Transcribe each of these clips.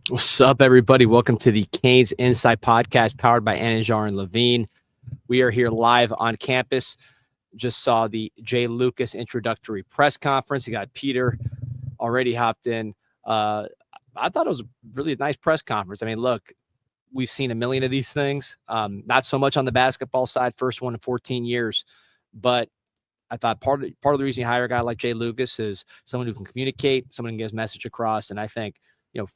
What's up, everybody? Welcome to the Canes Inside Podcast powered by Anajar and Levine. We are here live on campus. Just saw the Jay Lucas introductory press conference. You got Peter already hopped in. I thought it was really a nice press conference. I mean, look, we've seen a million of these things. Not so much on the basketball side, first one in 14 years. But I thought part of the reason you hire a guy like Jay Lucas is someone who can communicate, someone who can get his message across. And I think,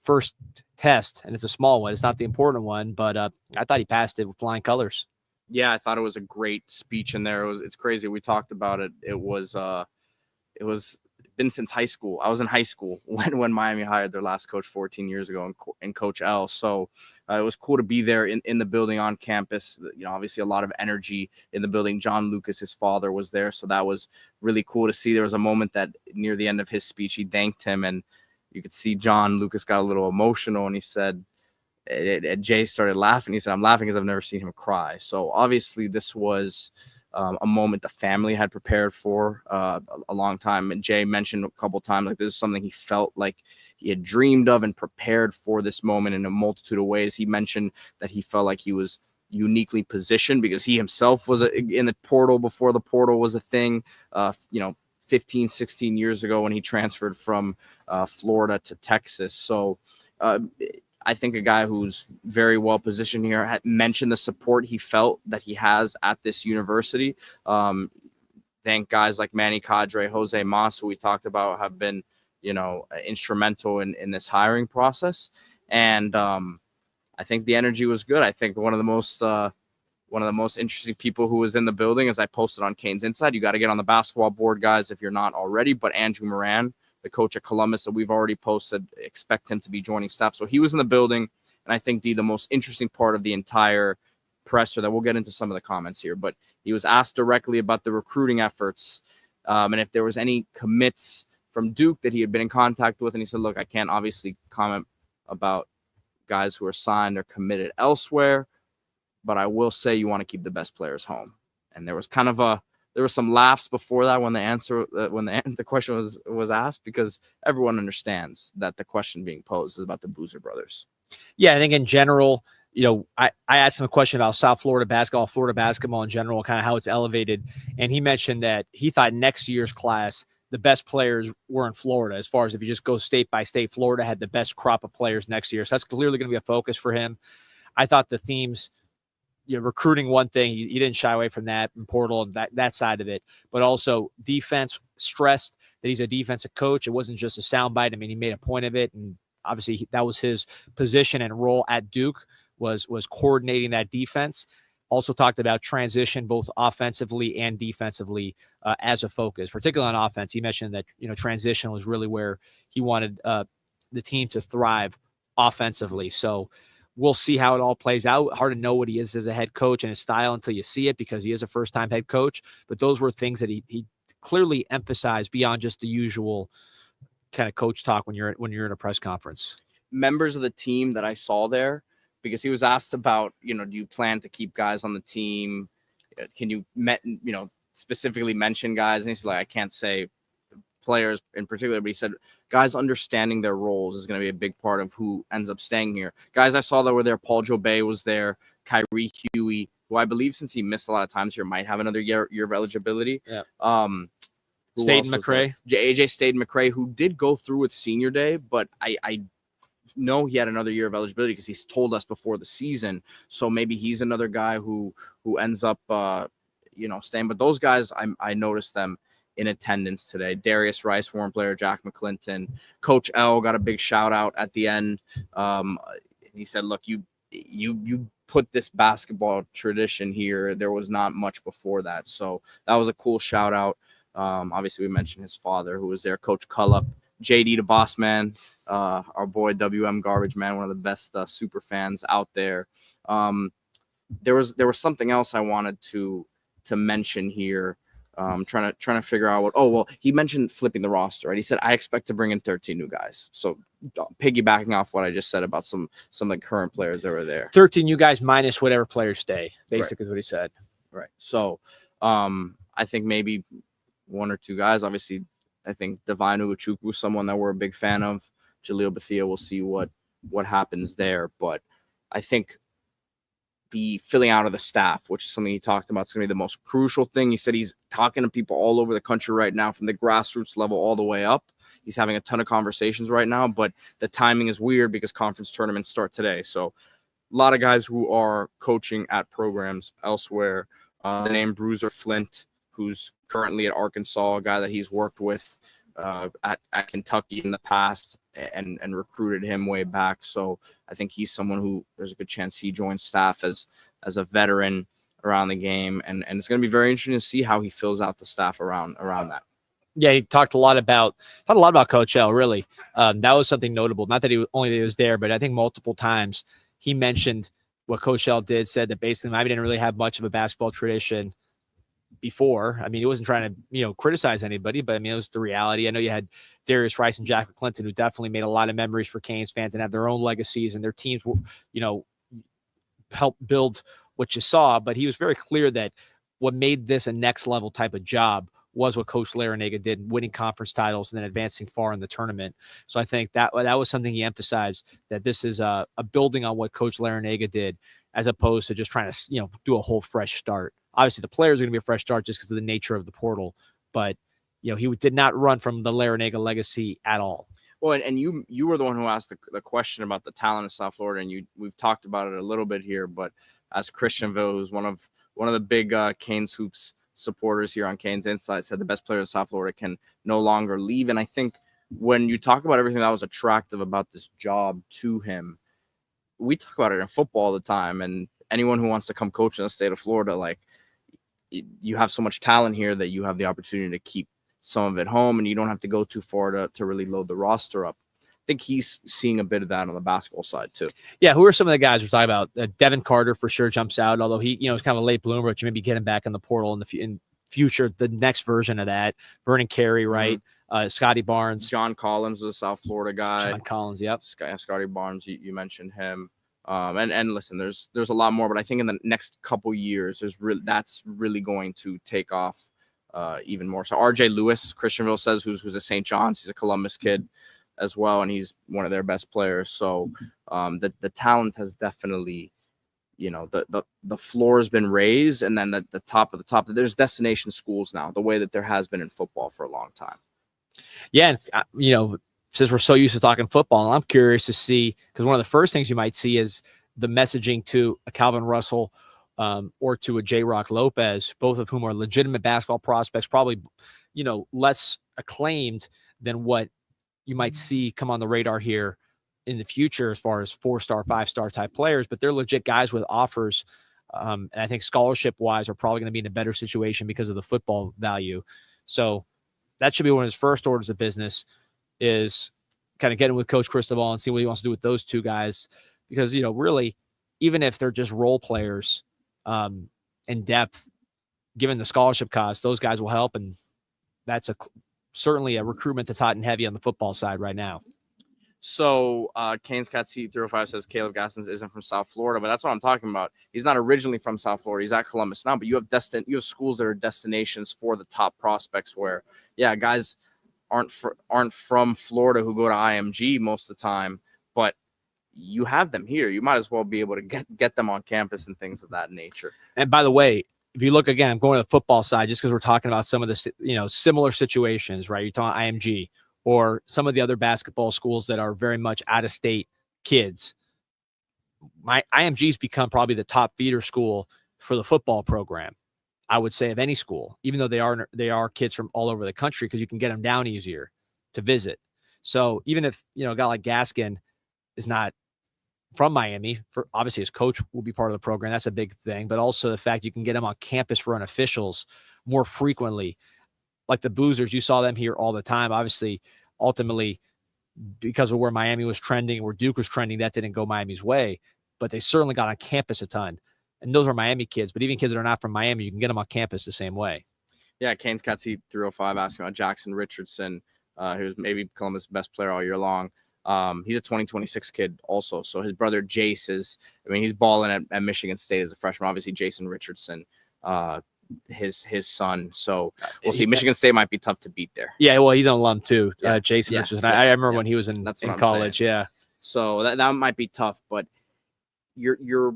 first test, and it's a small one. It's not the important one, but I thought he passed it with flying colors. Yeah, I thought it was a great speech in there. It's crazy. We talked about it. It was been since high school. I was in high school when Miami hired their last coach 14 years ago, and Coach L. So it was cool to be there in the building on campus. Obviously a lot of energy in the building. John Lucas, his father, was there, so that was really cool to see. There was a moment that near the end of his speech, he thanked him, and you could see John Lucas got a little emotional, and he said, Jay started laughing. He said, "I'm laughing because I've never seen him cry." So obviously this was a moment the family had prepared for a long time. And Jay mentioned a couple times, like, this is something he felt like he had dreamed of and prepared for this moment in a multitude of ways. He mentioned that he felt like he was uniquely positioned because he himself was in the portal before the portal was a thing, 15, 16 years ago when he transferred from Florida to Texas. So I think a guy who's very well positioned here had mentioned the support he felt that he has at this university. Thank guys like Manny Cadre, Jose Mas, who we talked about, have been, instrumental in this hiring process. And I think the energy was good. I think one of the most interesting people who was in the building, as I posted on Canes Inside, you got to get on the basketball board, guys, if you're not already, but Andrew Moran, the coach at Columbus that we've already posted, expect him to be joining staff. So he was in the building. And I think the most interesting part of the entire presser, that we'll get into some of the comments here, but he was asked directly about the recruiting efforts and if there was any commits from Duke that he had been in contact with. And he said, look, I can't obviously comment about guys who are signed or committed elsewhere, but I will say you want to keep the best players home. And there was there were some laughs before that when the question was asked, because everyone understands that the question being posed is about the Boozer brothers. Yeah, I think in general, I asked him a question about South Florida basketball in general, kind of how it's elevated. And he mentioned that he thought next year's class, the best players were in Florida. As far as if you just go state by state, Florida had the best crop of players next year. So that's clearly going to be a focus for him. I thought the themes, recruiting one thing, you didn't shy away from that in portal and that side of it, but also defense, stressed that he's a defensive coach. It wasn't just a soundbite. I mean, he made a point of it, and obviously that was his position and role at Duke, was coordinating that defense. Also talked about transition, both offensively and defensively, as a focus, particularly on offense. He mentioned that, transition was really where he wanted the team to thrive offensively. So we'll see how it all plays out. Hard to know what he is as a head coach and his style until you see it, because he is a first-time head coach. But those were things that he clearly emphasized beyond just the usual kind of coach talk when you're in a press conference. Members of the team that I saw there, because he was asked about, do you plan to keep guys on the team? Can you, specifically mention guys? And he's like, I can't say players in particular, but he said guys understanding their roles is going to be a big part of who ends up staying here. Guys I saw that were there, Paul Jobay was there, Kyrie Huey, who I believe, since he missed a lot of times here, might have another year of eligibility. Yeah. Staden McRae. AJ Staden McRae, who did go through with senior day, but I know he had another year of eligibility because he's told us before the season. So maybe he's another guy who ends up staying. But those guys, I noticed them in attendance today. Darius Rice, former player, Jack McClinton, Coach L got a big shout out at the end. He said, look, you put this basketball tradition here. There was not much before that. So that was a cool shout out. Obviously we mentioned his father who was there, Coach Cullup, JD the boss man, our boy WM Garbage Man, one of the best super fans out there. There was something else I wanted to mention here. Trying to figure out what. He mentioned flipping the roster, right? He said, I expect to bring in 13 new guys. So piggybacking off what I just said about some of the current players that were there. 13 new guys minus whatever players stay, basically, is what he said. Right. So I think maybe one or two guys. Obviously, I think Divine Ugochukwu, someone that we're a big fan of. Jaleel Bethia, we'll see what what happens there. But I think the filling out of the staff, which is something he talked about, is going to be the most crucial thing. He said he's talking to people all over the country right now, from the grassroots level all the way up. He's having a ton of conversations right now, but the timing is weird because conference tournaments start today. So a lot of guys who are coaching at programs elsewhere. The name Bruiser Flint, who's currently at Arkansas, a guy that he's worked with at Kentucky in the past and recruited him way back. So I think he's someone who there's a good chance he joins staff as a veteran around the game. And it's going to be very interesting to see how he fills out the staff around that. Yeah, he talked a lot about Coach L, really. That was something notable. Not that he was there, but I think multiple times he mentioned what Coach L did, said that basically Miami didn't really have much of a basketball tradition before. I mean, he wasn't trying to, criticize anybody, but I mean, it was the reality. I know you had Darius Rice and Jack McClinton, who definitely made a lot of memories for Canes fans and have their own legacies, and their teams, helped build what you saw. But he was very clear that what made this a next level type of job was what Coach Larrañaga did, winning conference titles and then advancing far in the tournament. So I think that was something he emphasized, that this is a building on what Coach Larrañaga did, as opposed to just trying to, do a whole fresh start. Obviously, the players are going to be a fresh start just because of the nature of the portal. But, he did not run from the Larrañaga legacy at all. Well, and you were the one who asked the question about the talent in South Florida, and we've talked about it a little bit here. But as Christianville, who's one of the big Canes hoops supporters here on Canes Insight, said the best player in South Florida can no longer leave. And I think when you talk about everything that was attractive about this job to him, we talk about it in football all the time. And anyone who wants to come coach in the state of Florida, like, you have so much talent here that you have the opportunity to keep some of it home, and you don't have to go too far to really load the roster up. I think he's seeing a bit of that on the basketball side too. Yeah, who are some of the guys we're talking about? Devin Carter for sure jumps out, although he, is kind of a late bloomer, but you maybe get him back in the portal in future, the next version of that. Vernon Carey, right? Mm-hmm. Scotty Barnes. John Collins was a South Florida guy. John Collins, yep. Scotty Barnes, you mentioned him. And listen, there's a lot more, but I think in the next couple years, that's really going to take off even more. So RJ Lewis, Christianville says, who's a St. John's, he's a Columbus kid as well, and he's one of their best players. So the talent has definitely, the floor has been raised, and then the top of the top, there's destination schools now, the way that there has been in football for a long time. Yeah, and, since we're so used to talking football, I'm curious to see, because one of the first things you might see is the messaging to a Calvin Russell or to a J-Rock Lopez, both of whom are legitimate basketball prospects, probably, less acclaimed than what you might see come on the radar here in the future as far as 4-star, 5-star type players, but they're legit guys with offers. And I think scholarship-wise are probably going to be in a better situation because of the football value. So that should be one of his first orders of business, is kind of getting with Coach Cristobal and see what he wants to do with those two guys. Because, really, even if they're just role players in depth, given the scholarship cost, those guys will help. And that's certainly a recruitment that's hot and heavy on the football side right now. So Canes Cat C305 says Caleb Gaskins isn't from South Florida, but that's what I'm talking about. He's not originally from South Florida. He's at Columbus now, but you have schools that are destinations for the top prospects where, guys aren't from Florida who go to IMG most of the time, but you have them here. You might as well be able to get them on campus and things of that nature. And by the way, if you look again, I'm going to the football side just because we're talking about some of the similar situations, right? You're talking IMG or some of the other basketball schools that are very much out of state kids. My IMG's become probably the top feeder school for the football program, I would say, of any school, even though they are kids from all over the country, because you can get them down easier to visit. So even if, a guy like Gaskin is not from Miami, obviously his coach will be part of the program. That's a big thing, but also the fact you can get him on campus for unofficials more frequently. Like the Boozers, you saw them here all the time. Obviously, ultimately, because of where Miami was trending, where Duke was trending, that didn't go Miami's way, but they certainly got on campus a ton. And those are Miami kids, but even kids that are not from Miami, you can get them on campus the same way. Yeah, Canes Cat C305 asking about Jackson Richardson, who's maybe Columbus' best player all year long. He's a 2026 kid also. So his brother Jace he's balling at Michigan State as a freshman. Obviously, Jason Richardson, his son. So we'll see. Michigan State might be tough to beat there. Yeah, well, he's an alum too, Jason Richardson. I remember when he was in college. Saying. Yeah. So that might be tough, but you're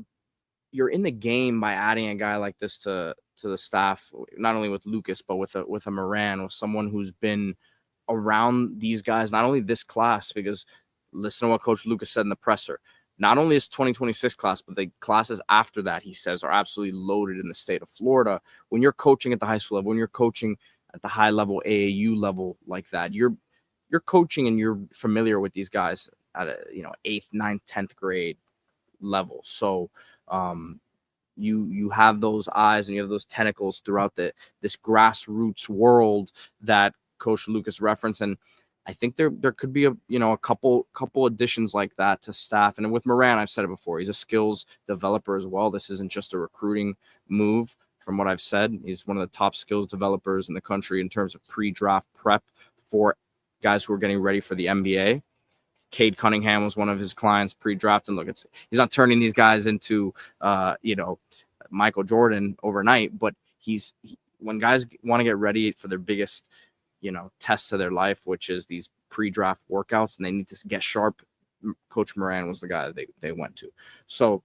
in the game by adding a guy like this to the staff, not only with Lucas, but with a Moran, with someone who's been around these guys, not only this class, because listen to what Coach Lucas said in the presser. Not only is 2026 class, but the classes after that, he says, are absolutely loaded in the state of Florida. When you're coaching at the high school level, when you're coaching at the high level AAU level like that, you're coaching and you're familiar with these guys at a 8th, 9th, 10th grade level. So you have those eyes and you have those tentacles throughout this grassroots world that Coach Lucas referenced. And I think there could be a couple additions like that to staff. And with Moran, I've said it before, he's a skills developer as well. This isn't just a recruiting move. From what I've said, he's one of the top skills developers in the country in terms of pre-draft prep for guys who are getting ready for the NBA. Cade Cunningham was one of his clients pre-draft, and look, he's not turning these guys into Michael Jordan overnight, but when guys want to get ready for their biggest tests of their life, which is these pre-draft workouts, and they need to get sharp, Coach Moran was the guy that they went to. So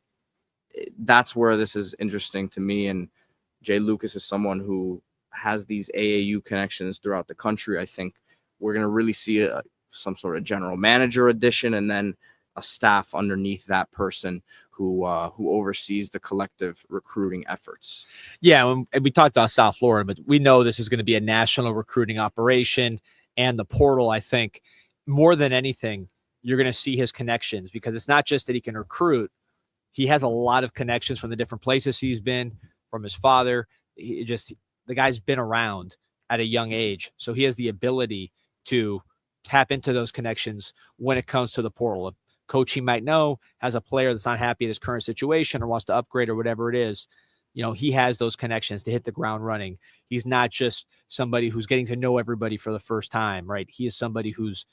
that's where this is interesting to me. And Jay Lucas is someone who has these AAU connections throughout the country. I think we're going to really see some sort of general manager addition, and then a staff underneath that person who oversees the collective recruiting efforts. Yeah, and we talked about South Florida, but we know this is going to be a national recruiting operation, and the portal, I think, more than anything, you're going to see his connections, because it's not just that he can recruit. He has a lot of connections from the different places he's been, from his father. The guy's been around at a young age, so he has the ability to tap into those connections when it comes to the portal. A coach he might know has a player that's not happy in his current situation or wants to upgrade or whatever it is. He has those connections to hit the ground running. He's not just somebody who's getting to know everybody for the first time, right? He is somebody who's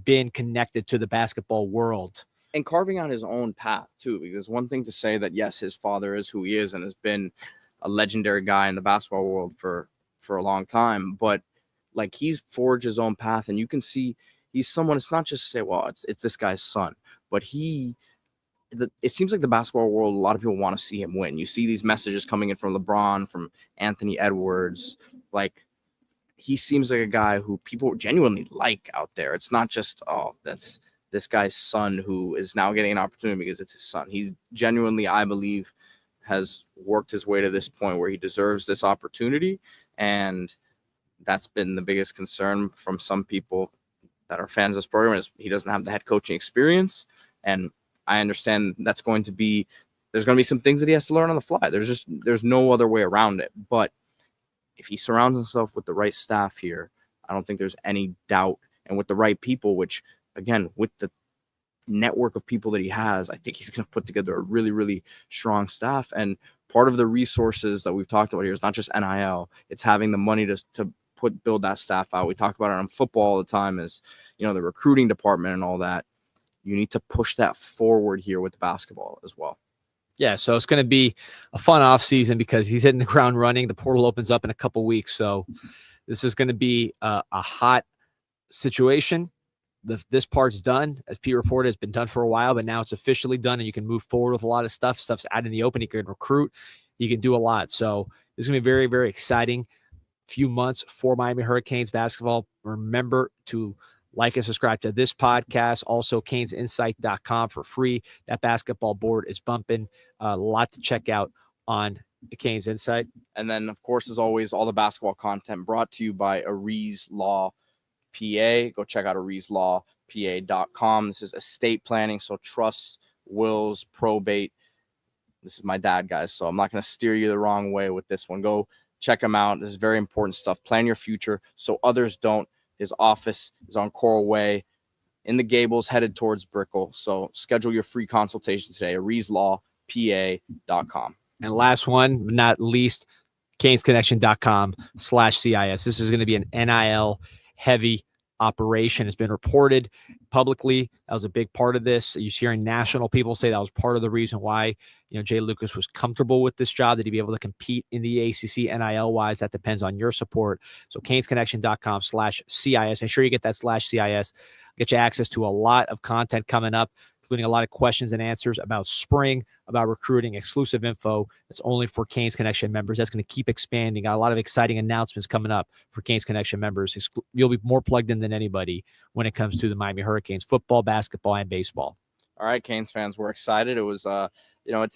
been connected to the basketball world. And carving out his own path, too, because one thing to say that, yes, his father is who he is and has been a legendary guy in the basketball world for a long time, but like, he's forged his own path, and you can see he's someone. It's not just to say, well, it's this guy's son, but it seems like the basketball world, a lot of people want to see him win. You see these messages coming in from LeBron, from Anthony Edwards. Like, he seems like a guy who people genuinely like out there. It's not just, oh, that's this guy's son who is now getting an opportunity because it's his son. He's genuinely, I believe, has worked his way to this point where he deserves this opportunity, and that's been the biggest concern from some people that are fans of this program, is he doesn't have the head coaching experience. And I understand there's going to be some things that he has to learn on the fly. There's no other way around it. But if he surrounds himself with the right staff here, I don't think there's any doubt. And with the right people, which, again, with the network of people that he has, I think he's going to put together a really, really strong staff. And part of the resources that we've talked about here is not just NIL. It's having the money to build that staff out. We talk about it on football all the time, as the recruiting department and all that. You need to push that forward here with basketball as well. Yeah, so it's going to be a fun off season because he's hitting the ground running. The portal opens up in a couple weeks, so this is going to be a hot situation. This part's done, as Pete reported. It's been done for a while, but now it's officially done, and you can move forward with a lot of stuff. Stuff's out in the open. You can recruit. You can do a lot. So it's going to be very, very exciting few months for Miami Hurricanes basketball. Remember to like and subscribe to this podcast. Also, canesinsight.com for free. That basketball board is bumping. A lot to check out on the Canes Insight. And then, of course, as always, all the basketball content brought to you by Aries Law PA. Go check out AriesLawPA.com. This is estate planning, so trusts, wills, probate. This is my dad, guys, so I'm not going to steer you the wrong way with this one. Go check him out. This is very important stuff. Plan your future so others don't. His office is on Coral Way in the Gables, headed towards Brickell. So schedule your free consultation today, AriesLawPA.com. And last one, but not least, canesconnection.com/CIS. This is going to be an NIL heavy operation. It's been reported publicly. That was a big part of this. You're hearing national people say that was part of the reason why, Jay Lucas was comfortable with this job, that he'd be able to compete in the ACC NIL wise. That depends on your support. So canesconnection.com/CIS. Make sure you get that /CIS. Get you access to a lot of content coming up including a lot of questions and answers about spring, about recruiting, exclusive info that's only for Canes Connection members. That's going to keep expanding. Got a lot of exciting announcements coming up for Canes Connection members. You'll be more plugged in than anybody when it comes to the Miami Hurricanes football, basketball, and baseball. All right, Canes fans, we're excited. It was,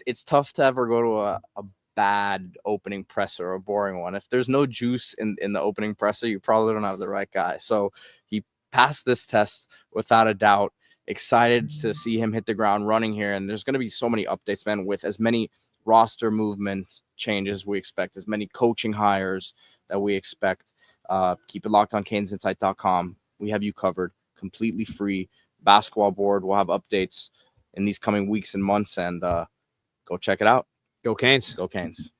it's tough to ever go to a bad opening presser or a boring one. If there's no juice in the opening presser, you probably don't have the right guy. So he passed this test without a doubt. Excited to see him hit the ground running here. And there's going to be so many updates, man, with as many roster movement changes we expect, as many coaching hires that we expect. Keep it locked on CanesInsight.com. We have you covered, completely free. Basketball board. We'll have updates in these coming weeks and months, and go check it out. Go Canes. Go Canes.